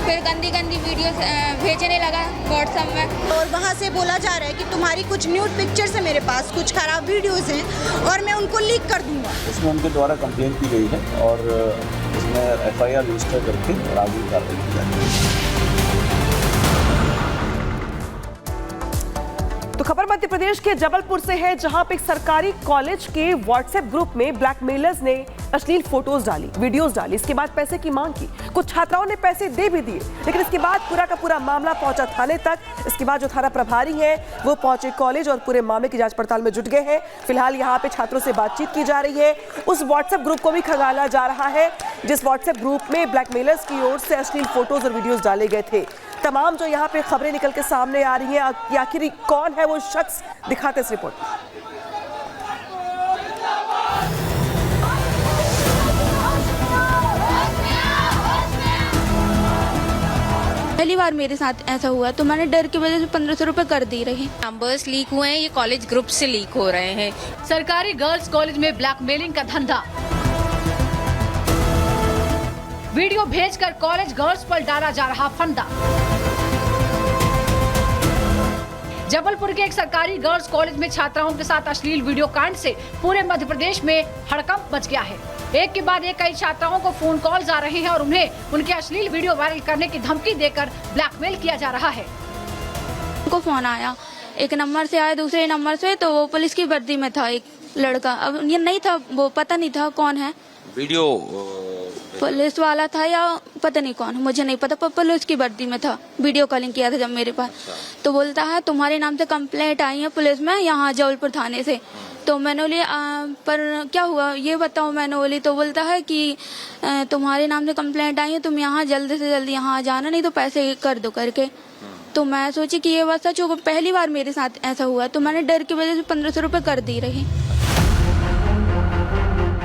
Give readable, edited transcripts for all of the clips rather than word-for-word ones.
फिर गंदी गंदी वीडियो भेजने लगा व्हाट्सएप में। और वहाँ से बोला जा रहा है कि तुम्हारी कुछ न्यूड पिक्चर्स है मेरे पास, कुछ खराब वीडियोस हैं और मैं उनको लीक कर दूंगा। इसमें उनके द्वारा कंप्लेंट की गई है और इसमें FIR रजिस्टर करके और आगे कार्रवाई की जाएगी। तो खबर मध्य प्रदेश के जबलपुर से है, जहां पे एक सरकारी कॉलेज के व्हाट्सएप ग्रुप में ब्लैकमेलर्स ने अश्लील फोटोज डाली, वीडियोस डाली। इसके बाद पैसे की मांग की। कुछ छात्राओं ने पैसे दे भी दिए, लेकिन इसके बाद पूरा का पूरा मामला पहुंचा थाने तक। इसके बाद जो थाना प्रभारी हैं वो पहुंचे कॉलेज और पूरे मामले की जांच पड़ताल में जुट गए हैं। फिलहाल यहाँ पे छात्रों से बातचीत की जा रही है। उस व्हाट्सएप ग्रुप को भी खंगाला जा रहा है जिस व्हाट्सएप ग्रुप में ब्लैकमेलर्स की ओर से अश्लील फोटोज और वीडियोज डाले गए थे। तमाम जो यहाँ पे खबरें निकल के सामने आ रही हैं कि आखिर कौन है वो शख्स, दिखाते इस रिपोर्ट में। पहली बार मेरे साथ ऐसा हुआ तो मैंने डर की वजह से 1500 रुपए कर दी रही। नंबर्स लीक हुए हैं, ये कॉलेज ग्रुप से लीक हो रहे हैं। सरकारी गर्ल्स कॉलेज में ब्लैकमेलिंग का धंधा। वीडियो भेजकर कॉलेज गर्ल्स पर डाला जा रहा फंदा। जबलपुर के एक सरकारी गर्ल्स कॉलेज में छात्राओं के साथ अश्लील वीडियो कांड से पूरे मध्य प्रदेश में हड़कंप मच गया है। एक के बाद एक कई छात्राओं को फोन कॉल्स आ रहे हैं और उन्हें उनके अश्लील वीडियो वायरल करने की धमकी देकर ब्लैकमेल किया जा रहा है। उनको फोन आया, एक नंबर से आया, दूसरे नंबर से, तो वो पुलिस की वर्दी में था एक लड़का। अब ये नहीं था, वो पता नहीं था कौन है, वीडियो पुलिस वाला था या पता नहीं कौन, मुझे नहीं पता, पर पुलिस की वर्दी में था। वीडियो कॉलिंग किया था जब मेरे पास। तो बोलता है तुम्हारे नाम से कंप्लेंट आई है पुलिस में यहाँ जबलपुर थाने से। तो मैंने बोली पर क्या हुआ ये बताओ, मैंने बोली। तो बोलता है कि तुम्हारे नाम से कंप्लेंट आई है, तुम यहाँ जल्द से जल्द यहाँ जाना, नहीं तो पैसे कर दो करके। तो मैं सोची कि ये बात सच होगा, पहली बार मेरे साथ ऐसा हुआ, तो मैंने डर की वजह से 1500 रुपए कर दी रही।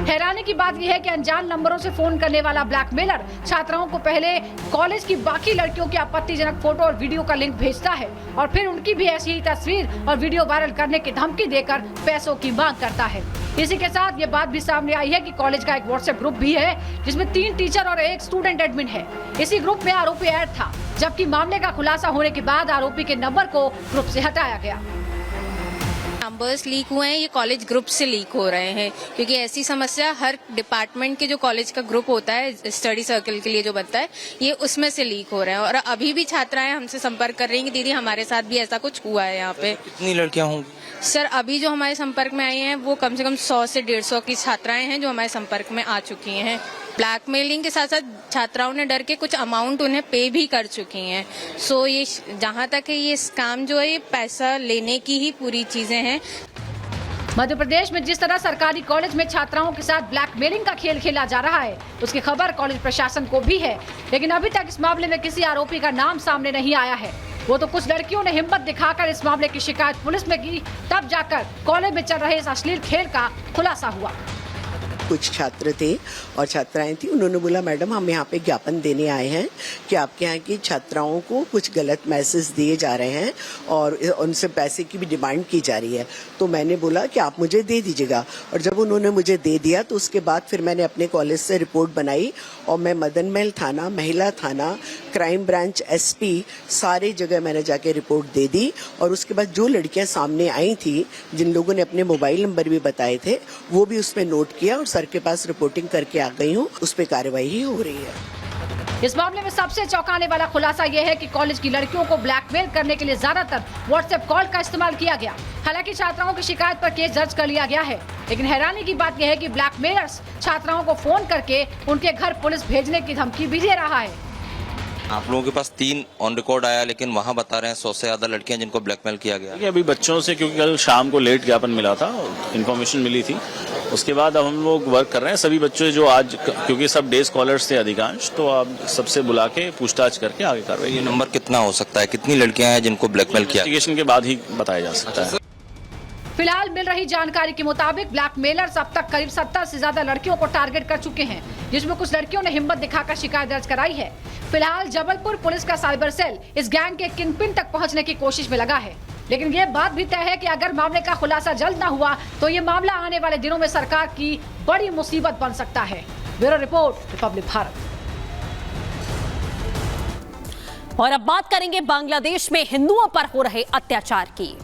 हैरानी की बात यह है कि अनजान नंबरों से फोन करने वाला ब्लैकमेलर छात्राओं को पहले कॉलेज की बाकी लड़कियों की आपत्तिजनक फोटो और वीडियो का लिंक भेजता है और फिर उनकी भी ऐसी ही तस्वीर और वीडियो वायरल करने की धमकी देकर पैसों की मांग करता है। इसी के साथ ये बात भी सामने आई है कि कॉलेज का एक व्हाट्सएप ग्रुप भी है जिसमें 3 टीचर और 1 स्टूडेंट एडमिन है। इसी ग्रुप में आरोपी ऐड था, जबकि मामले का खुलासा होने के बाद आरोपी के नंबर को ग्रुप से हटाया गया। नंबर्स लीक हुए हैं, ये कॉलेज ग्रुप से लीक हो रहे हैं, क्योंकि ऐसी समस्या हर डिपार्टमेंट के जो कॉलेज का ग्रुप होता है स्टडी सर्कल के लिए जो बनता है, ये उसमें से लीक हो रहे हैं। और अभी भी छात्राएं हमसे संपर्क कर रही हैं कि दीदी हमारे साथ भी ऐसा कुछ हुआ है यहाँ पे। कितनी लड़कियां होंगी? सर अभी जो हमारे संपर्क में आई हैं वो कम से कम 100 से 150 की छात्राएं हैं जो हमारे संपर्क में आ चुकी हैं। ब्लैकमेलिंग के साथ साथ छात्राओं ने डर के कुछ अमाउंट उन्हें पे भी कर चुकी हैं। सो ये जहाँ तक है ये स्कैम जो है ये पैसा लेने की ही पूरी चीजें हैं। मध्य प्रदेश में जिस तरह सरकारी कॉलेज में छात्राओं के साथ ब्लैकमेलिंग का खेल खेला जा रहा है, उसकी खबर कॉलेज प्रशासन को भी है, लेकिन अभी तक इस मामले में किसी आरोपी का नाम सामने नहीं आया है। वो तो कुछ लड़कियों ने हिम्मत दिखाकर इस मामले की शिकायत पुलिस में की, तब जाकर कॉलेज में चल रहे इस अश्लील खेल का खुलासा हुआ। कुछ छात्र थे और छात्राएं थी, उन्होंने बोला मैडम हम यहाँ पे ज्ञापन देने आए हैं कि आपके यहाँ की छात्राओं को कुछ गलत मैसेज दिए जा रहे हैं और उनसे पैसे की भी डिमांड की जा रही है। तो मैंने बोला कि आप मुझे दे दीजिएगा, और जब उन्होंने मुझे दे दिया तो उसके बाद फिर मैंने अपने कॉलेज से रिपोर्ट बनाई और मैं मदन महल थाना, महिला थाना, क्राइम ब्रांच, SP सारे जगह मैंने जाके रिपोर्ट दे दी। और उसके बाद जो लड़कियां सामने आई थी, जिन लोगों ने अपने मोबाइल नंबर भी बताए थे, वो भी उसमें नोट किया और सर के पास रिपोर्टिंग करके आ गई हूँ। उस पर कार्रवाई ही हो रही है। इस मामले में सबसे चौंकाने वाला खुलासा यह है कि कॉलेज की लड़कियों को ब्लैकमेल करने के लिए ज्यादातर व्हाट्सएप कॉल का इस्तेमाल किया गया। हालांकि छात्राओं की शिकायत पर केस दर्ज कर लिया गया है, लेकिन हैरानी की बात यह है कि ब्लैकमेलर्स छात्राओं को फोन करके उनके घर पुलिस भेजने की धमकी भी दे रहा है। आप लोगों के पास 3 ऑन रिकॉर्ड आया, लेकिन वहाँ बता रहे हैं 100 से ज्यादा लड़कियां जिनको ब्लैकमेल किया गया। अभी बच्चों से, क्योंकि कल शाम को लेट ज्ञापन मिला था, इन्फॉर्मेशन मिली थी, उसके बाद अब हम लोग वर्क कर रहे हैं। सभी बच्चे जो आज, क्योंकि सब डे स्कॉलर्स थे अधिकांश, तो अब सबसे बुला के पूछताछ करके आगे कार्रवाई। ये नंबर कितना हो सकता है, कितनी लड़कियां हैं जिनको ब्लैकमेल किया? इन्वेस्टिगेशन के बाद ही बताया जा सकता है। फिलहाल मिल रही जानकारी के मुताबिक ब्लैकमेलर्स अब तक करीब 70 से ज्यादा लड़कियों को टारगेट कर चुके हैं, जिसमें कुछ लड़कियों ने हिम्मत दिखाकर शिकायत दर्ज कराई है। फिलहाल जबलपुर पुलिस का साइबर सेल इस गैंग के किंगपिन तक पहुंचने की कोशिश में लगा है, लेकिन ये बात भी तय है कि अगर मामले का खुलासा जल्द न हुआ तो ये मामला आने वाले दिनों में सरकार की बड़ी मुसीबत बन सकता है। Bureau report, Republic Bharat. और अब बात करेंगे बांग्लादेश में हिंदुओं पर हो रहे अत्याचार की।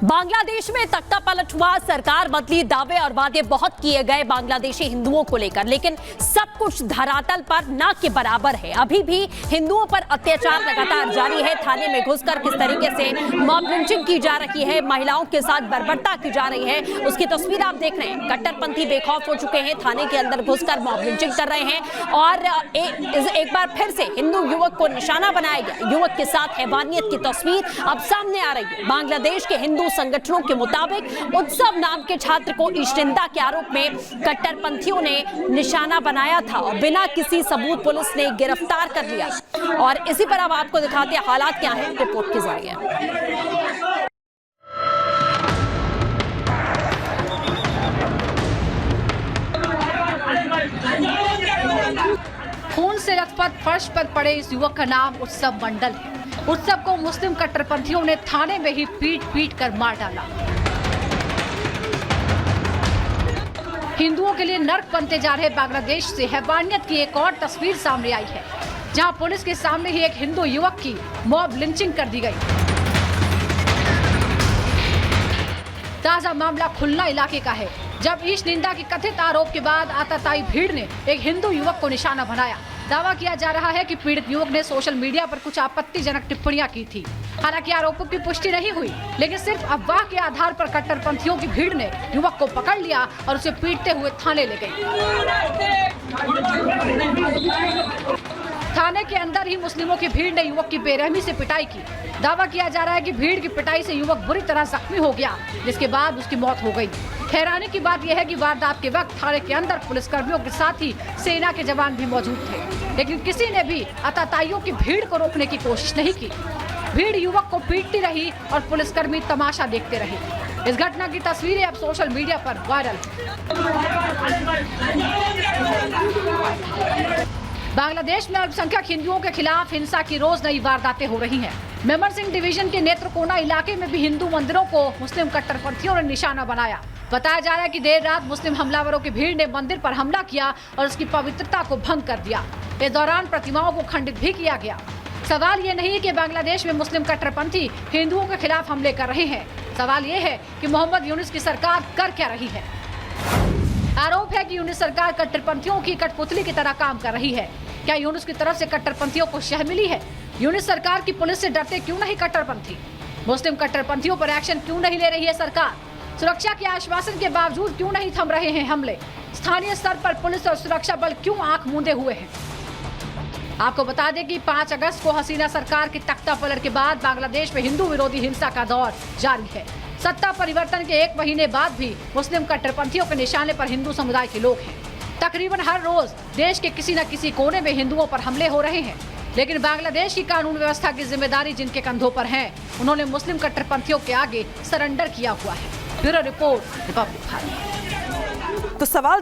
बांग्लादेश में तख्ता पलट हुआ, सरकार बदली, दावे और वादे बहुत किए गए बांग्लादेशी हिंदुओं को लेकर, लेकिन सब कुछ धरातल पर ना के बराबर है। अभी भी हिंदुओं पर अत्याचार लगातार जारी है। थाने में घुसकर किस तरीके से मॉब लिंचिंग की जा रही है, महिलाओं के साथ बर्बरता की जा रही है, उसकी तस्वीर आप देख रहे हैं। कट्टरपंथी बेखौफ हो चुके हैं, थाने के अंदर घुसकर मॉब लिंचिंग कर रहे हैं और एक बार फिर से हिंदू युवक को निशाना बनाया गया। युवक के साथ हैवानियत की तस्वीर अब सामने आ रही है। बांग्लादेश के हिंदू संगठनों के मुताबिक उत्सव नाम के छात्र को इश्तिंदा के आरोप में कट्टरपंथियों ने निशाना बनाया था और बिना किसी सबूत पुलिस ने गिरफ्तार कर लिया। और इसी पर अब आपको दिखाते हैं हालात क्या हैं रिपोर्ट के जरिए। खून से लथपथ फर्श पर पड़े इस युवक का नाम उत्सव मंडल है। उत्सव को मुस्लिम कट्टरपंथियों ने थाने में ही पीट कर मार डाला। हिंदुओं के लिए नर्क बनते जा रहे बांग्लादेश से हैवानियत की एक और तस्वीर सामने आई है, जहां पुलिस के सामने ही एक हिंदू युवक की मॉब लिंचिंग कर दी गई। ताजा मामला खुलना इलाके का है, जब ईश निंदा की कथित आरोप के बाद आतताई भीड़ ने एक हिंदू युवक को निशाना बनाया। दावा किया जा रहा है कि पीड़ित युवक ने सोशल मीडिया पर कुछ आपत्तिजनक टिप्पणियां की थी। हालांकि आरोपों की पुष्टि नहीं हुई, लेकिन सिर्फ अफवाह के आधार पर कट्टरपंथियों की भीड़ ने युवक को पकड़ लिया और उसे पीटते हुए थाने ले गई। थाने के अंदर ही मुस्लिमों की भीड़ ने युवक की बेरहमी से पिटाई की। दावा किया जा रहा है कि भीड़ की पिटाई से युवक बुरी तरह जख्मी हो गया, जिसके बाद उसकी मौत हो गई। हैरानी की बात यह है कि वारदात के वक्त थाने के अंदर पुलिसकर्मियों के साथ ही सेना के जवान भी मौजूद थे, लेकिन किसी ने भी आतताइयों की भीड़ को रोकने की कोशिश नहीं की। भीड़ युवक को पीटती रही और पुलिसकर्मी तमाशा देखते रहे। इस घटना की तस्वीरें अब सोशल मीडिया पर वायरल हैं। बांग्लादेश में अल्पसंख्यक हिंदुओं के खिलाफ हिंसा की रोज नई वारदातें हो रही हैं। मेमर सिंह डिवीजन के नेत्रकोना इलाके में भी हिंदू मंदिरों को मुस्लिम कट्टरपंथियों ने निशाना बनाया। बताया जा रहा है कि देर रात मुस्लिम हमलावरों की भीड़ ने मंदिर पर हमला किया और उसकी पवित्रता को भंग कर दिया। इस दौरान प्रतिमाओं को खंडित भी किया गया। सवाल ये नहीं कि बांग्लादेश में मुस्लिम कट्टरपंथी हिंदुओं के खिलाफ हमले कर रहे हैं, सवाल ये है कि मोहम्मद यूनुस की सरकार कर क्या रही है। आरोप है कि यूनुस सरकार कट्टरपंथियों की कठपुतली की तरह काम कर रही है। क्या यूनुस की तरफ से कट्टरपंथियों को शह मिली है? यूनुस सरकार की पुलिस से डरते क्यों नहीं कट्टरपंथी? मुस्लिम कट्टरपंथियों पर एक्शन क्यों नहीं ले रही है सरकार? सुरक्षा के आश्वासन के बावजूद क्यों नहीं थम रहे हैं हमले? स्थानीय स्तर पर पुलिस और सुरक्षा बल क्यों आंख मूंदे हुए हैं? आपको बता दें कि 5 अगस्त को हसीना सरकार के तख्ता पलट के बाद बांग्लादेश में हिंदू विरोधी हिंसा का दौर जारी है। सत्ता परिवर्तन के 1 महीने बाद भी मुस्लिम कट्टरपंथियों के निशाने पर हिंदू समुदाय के लोग हैं। तकरीबन हर रोज देश के किसी न किसी कोने में हिंदुओं पर हमले हो रहे हैं, लेकिन बांग्लादेश की कानून व्यवस्था की जिम्मेदारी जिनके कंधों पर है, उन्होंने मुस्लिम कट्टरपंथियों के आगे सरेंडर किया हुआ है। Bureau report, Republic Bharat. तो सवाल